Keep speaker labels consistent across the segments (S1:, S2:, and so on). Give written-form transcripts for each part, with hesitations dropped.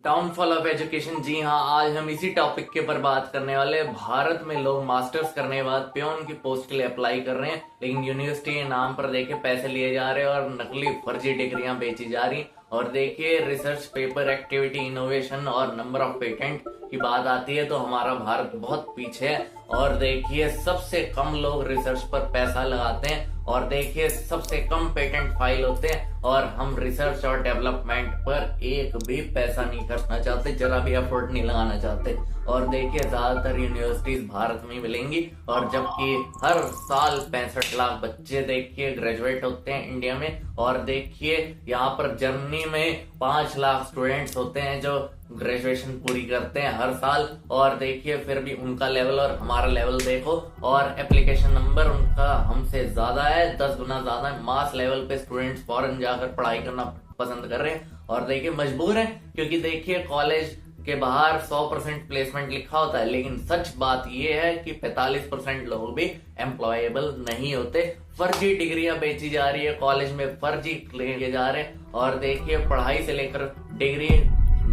S1: Downfall of education. जी हाँ, आज हम इसी टॉपिक के ऊपर बात करने वाले हैं। भारत में लोग मास्टर्स करने के बाद पियोन की पोस्ट के लिए अप्लाई कर रहे हैं, लेकिन यूनिवर्सिटी के नाम पर देखिए पैसे लिए जा रहे हैं और नकली फर्जी डिग्रियां बेची जा रही। और देखिए रिसर्च पेपर एक्टिविटी इनोवेशन और नंबर ऑफ पेटेंट की बात आती है तो हमारा भारत बहुत पीछे है। और देखिए सबसे कम लोग रिसर्च पर पैसा लगाते हैं और देखिए सबसे कम पेटेंट फाइल होते हैं और हम रिसर्च और डेवलपमेंट पर एक भी पैसा नहीं खर्चना चाहते, जरा भी एफर्ट नहीं लगाना चाहते। और देखिए ज्यादातर यूनिवर्सिटीज भारत में मिलेंगी और जबकि हर साल 65 लाख बच्चे देखिए ग्रेजुएट होते हैं इंडिया में। और देखिए यहाँ पर जर्मनी में 5 लाख स्टूडेंट्स होते हैं जो ग्रेजुएशन पूरी करते हैं हर साल। और देखिए फिर भी उनका लेवल और हमारा लेवल देखो, और एप्लीकेशन नंबर उनका हमसे ज्यादा है, 10 गुना ज्यादा है। मास लेवल पे स्टूडेंट्स फॉरेन जाकर पढ़ाई करना पसंद कर रहे हैं और देखिए मजबूर है, क्योंकि देखिए कॉलेज के बाहर 100% प्लेसमेंट लिखा होता है, लेकिन सच बात यह है कि 45% लोग भी एम्प्लॉयबल नहीं होते। फर्जी डिग्रियां बेची जा रही है, कॉलेज में फर्जी लेके जा रहे हैं। और देखिए पढ़ाई से लेकर डिग्री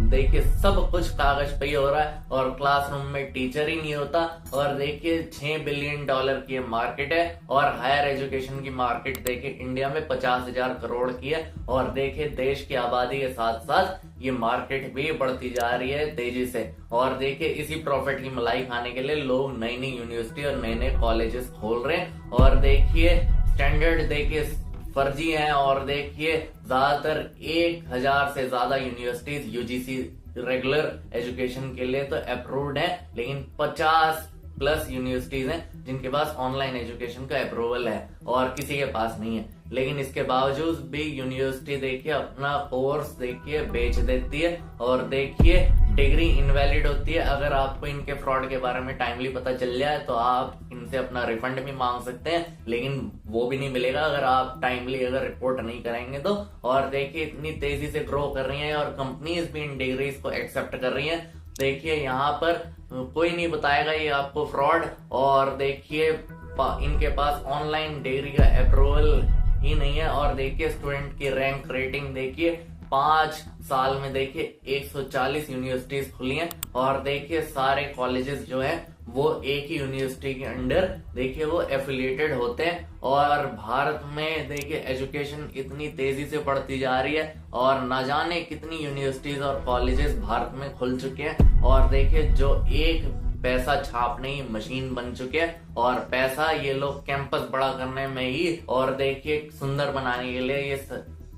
S1: देखिए सब कुछ कागज पे ही हो रहा है और क्लासरूम में टीचर ही नहीं होता। और देखिए $6 बिलियन की मार्केट है और हायर एजुकेशन की मार्केट देखिए इंडिया में 50,000 करोड़ की है। और देखिए देश की आबादी के साथ साथ ये मार्केट भी बढ़ती जा रही है तेजी से। और देखिए इसी प्रॉफिट की मलाई खाने के लिए लोग नई नई यूनिवर्सिटी और नए नए कॉलेजेस खोल रहे हैं। और देखिए स्टैंडर्ड देखिए फर्जी हैं। और देखिए ज्यादातर 1000 से ज्यादा यूनिवर्सिटीज यूजीसी रेगुलर एजुकेशन के लिए तो अप्रूव्ड है, लेकिन 50+ यूनिवर्सिटीज हैं जिनके पास ऑनलाइन एजुकेशन का अप्रूवल है और किसी के पास नहीं है। लेकिन इसके बावजूद भी यूनिवर्सिटी देखिए अपना कोर्स देखिए बेच देती है और देखिए डिग्री इनवैलिड होती है। अगर आपको इनके फ्रॉड के बारे में टाइमली पता चल जाए तो आप इनसे अपना रिफंड भी मांग सकते हैं, लेकिन वो भी नहीं मिलेगा अगर आप टाइमली अगर रिपोर्ट नहीं करेंगे तो। और देखिए इतनी तेजी से ग्रो कर रही है और कंपनीज भी इन डिग्रीज को एक्सेप्ट कर रही है। देखिए यहाँ पर कोई नहीं बताएगा ये आपको फ्रॉड। और देखिए इनके पास ऑनलाइन डिग्री का अप्रूवल ही नहीं है। और देखिए स्टूडेंट की रैंक रेटिंग देखिए 5 साल में देखिए 140 यूनिवर्सिटीज खुली हैं। और देखिए सारे कॉलेजेस जो है वो एक ही यूनिवर्सिटी के अंडर देखिए वो एफिलिएटेड होते हैं। और भारत में देखिए एजुकेशन इतनी तेजी से बढ़ती जा रही है और ना जाने कितनी यूनिवर्सिटीज और कॉलेजेस भारत में खुल चुके हैं। और देखिए जो एक पैसा छापने की मशीन बन चुके हैं और पैसा ये लोग कैंपस बड़ा करने में ही और देखिए सुंदर बनाने के लिए ये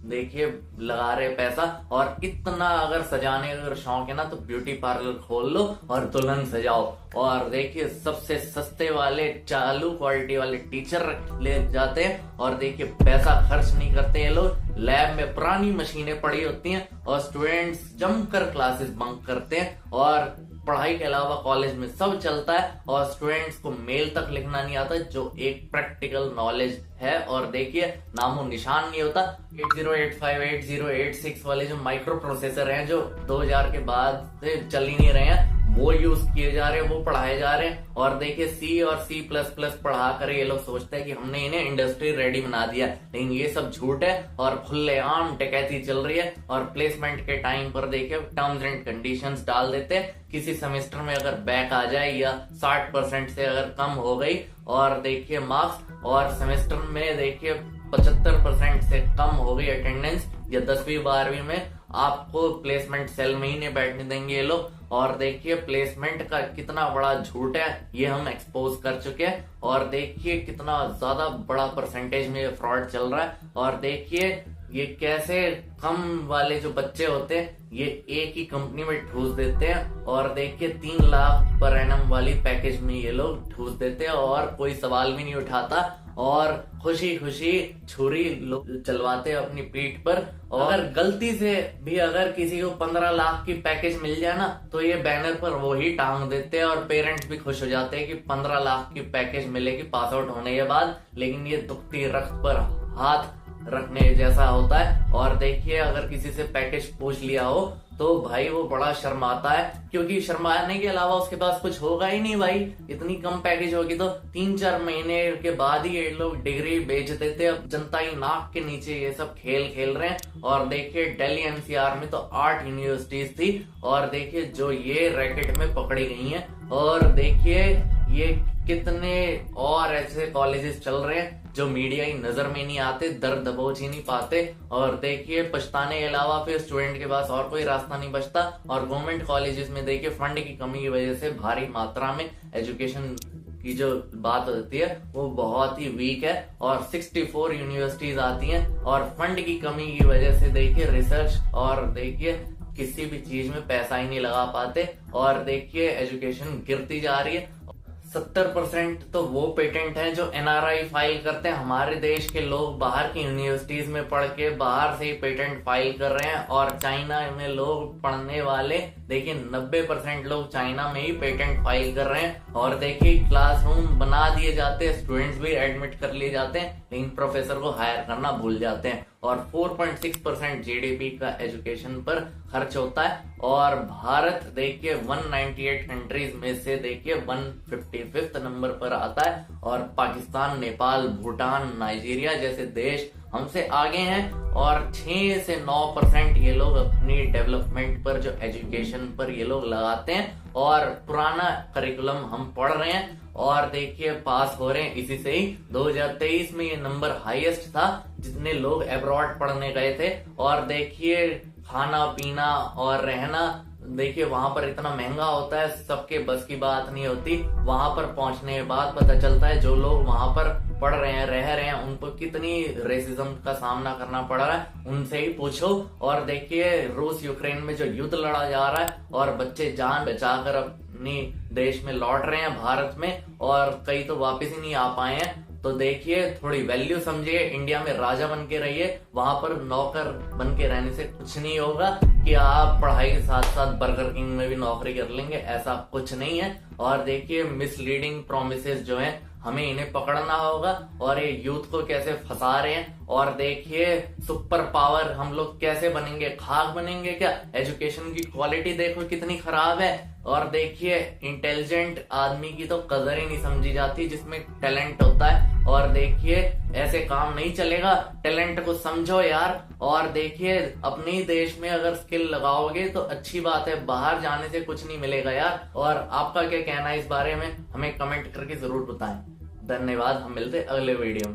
S1: देखिए लगा रहे पैसा। और इतना अगर सजाने का अगर शौक है ना तो ब्यूटी पार्लर खोल लो और दुल्हन सजाओ। और देखिए सबसे सस्ते वाले चालू क्वालिटी वाले टीचर ले जाते हैं और देखिए पैसा खर्च नहीं करते ये लोग। लैब में पुरानी मशीनें पड़ी होती हैं और स्टूडेंट्स जमकर क्लासेस बंक करते हैं और पढ़ाई के अलावा कॉलेज में सब चलता है और स्टूडेंट्स को मेल तक लिखना नहीं आता, जो एक प्रैक्टिकल नॉलेज है। और देखिए नामो निशान नहीं होता। 8085 8086 वाले जो माइक्रो प्रोसेसर हैं जो 2000 के बाद से चल ही नहीं रहे हैं, वो यूज किए जा रहे हैं, वो पढ़ाए जा रहे हैं। और देखिए C और C++ पढ़ा कर ये लोग सोचते हैं कि हमने इन्हें इंडस्ट्री रेडी बना दिया, लेकिन ये सब झूठ है और खुलेआम डकैती चल रही है। और प्लेसमेंट के टाइम पर देखिए टर्म्स एंड कंडीशंस डाल देते हैं। किसी सेमेस्टर में अगर बैक आ जाए या 60% से अगर कम हो गई और देखिए मार्क्स, और सेमेस्टर में देखिए 75% से कम हो गई अटेंडेंस या 10वीं 12वीं में, आपको प्लेसमेंट सेल में ही नहीं बैठने देंगे ये लोग। और देखिए प्लेसमेंट का कितना बड़ा झूठ है ये हम एक्सपोज कर चुके हैं। और देखिए कितना ज्यादा बड़ा परसेंटेज में फ्रॉड चल रहा है। और देखिए ये कैसे कम वाले जो बच्चे होते हैं ये एक ही कंपनी में ठूस देते हैं और देखिए 3 लाख पर एनम वाली पैकेज में ये लोग ठूस देते हैं और कोई सवाल भी नहीं उठाता और खुशी खुशी छुरी चलवाते हैं अपनी पीठ पर। और अगर गलती से भी अगर किसी को 15 लाख की पैकेज मिल जाए ना तो ये बैनर पर वो ही टांग देते हैं और पेरेंट्स भी खुश हो जाते हैं कि 15 लाख की पैकेज मिलेगी पास आउट होने के बाद। लेकिन ये दुखती रक्त पर हाथ रखने जैसा होता है। और देखिए अगर किसी से पैकेज पूछ लिया हो तो भाई वो बड़ा शर्माता है, क्योंकि शर्माने के अलावा उसके पास कुछ होगा ही नहीं भाई। इतनी कम पैकेज होगी तो 3-4 महीने के बाद ही ये लोग डिग्री बेच देते। अब जनता ही नाक के नीचे ये सब खेल खेल रहे हैं। और देखिए दिल्ली एनसीआर में तो 8 यूनिवर्सिटीज थी, और देखिए जो ये रैकेट में पकड़ी गई हैं। और देखिए ये कितने और ऐसे कॉलेजेस चल रहे हैं जो मीडिया की नजर में नहीं आते, दर दबोच ही नहीं पाते। और देखिए पछताने के अलावा फिर स्टूडेंट के पास और कोई रास्ता नहीं बचता। और गवर्नमेंट कॉलेजेस में देखिए फंड की कमी की वजह से भारी मात्रा में एजुकेशन की जो बात होती है वो बहुत ही वीक है। और 64 यूनिवर्सिटीज आती हैं, और फंड की कमी की वजह से देखिए रिसर्च और देखिए किसी भी चीज में पैसा ही नहीं लगा पाते। और देखिए एजुकेशन गिरती जा रही है। 70% तो वो पेटेंट हैं जो एनआरआई फाइल करते हैं। हमारे देश के लोग बाहर की यूनिवर्सिटीज में पढ़ के बाहर से ही पेटेंट फाइल कर रहे हैं। और चाइना में लोग पढ़ने वाले देखिए 90% लोग चाइना में ही पेटेंट फाइल कर रहे हैं। और देखिए क्लासरूम बना दिए जाते हैं, स्टूडेंट्स भी एडमिट कर लिए जाते हैं, लेकिन प्रोफेसर को हायर करना भूल जाते हैं। और 4.6% जीडीपी का एजुकेशन पर खर्च होता है। और भारत देखिए 198 कंट्रीज में से देखिए 155 नंबर पर आता है। और पाकिस्तान, नेपाल, भूटान, नाइजीरिया जैसे देश हमसे आगे हैं। और 6 से 9% ये लोग अपनी डेवलपमेंट पर, जो एजुकेशन पर ये लोग लगाते हैं। और पुराना करिकुलम हम पढ़ रहे हैं और देखिए पास हो रहे हैं इसी से ही। 2023 में ये नंबर हाईएस्ट था जितने लोग अब्रॉड पढ़ने गए थे। और देखिए खाना पीना और रहना देखिए वहां पर इतना महंगा होता है, सबके बस की बात नहीं होती। वहां पर पहुंचने के बाद पता चलता है जो लोग वहां पर पढ़ रहे हैं, रह रहे हैं, उनको कितनी रेसिज्म का सामना करना पड़ रहा है, उनसे ही पूछो। और देखिए रूस यूक्रेन में जो युद्ध लड़ा जा रहा है और बच्चे जान बचाकर अपनी देश में लौट रहे हैं भारत में, और कई तो वापस ही नहीं आ पाए हैं। तो देखिए थोड़ी वैल्यू समझिए, इंडिया में राजा बन के रहिए, वहां पर नौकर बन के रहने से कुछ नहीं होगा कि आप पढ़ाई के साथ साथ बर्गर किंग में भी नौकरी कर लेंगे, ऐसा कुछ नहीं है। और देखिए मिसलीडिंग प्रोमिसेस जो हैं हमें इन्हें पकड़ना होगा, और ये यूथ को कैसे फंसा रहे हैं। और देखिए सुपर पावर हम लोग कैसे बनेंगे, खाक बनेंगे क्या? एजुकेशन की क्वालिटी देखो कितनी खराब है। और देखिए इंटेलिजेंट आदमी की तो कदर ही नहीं समझी जाती जिसमें टैलेंट होता है। और देखिए ऐसे काम नहीं चलेगा, टैलेंट को समझो यार। और देखिए अपने ही देश में अगर स्किल लगाओगे तो अच्छी बात है, बाहर जाने से कुछ नहीं मिलेगा यार। और आपका क्या कहना है इस बारे में, हमें कमेंट करके जरूर बताएं। धन्यवाद, हम मिलते अगले वीडियो में।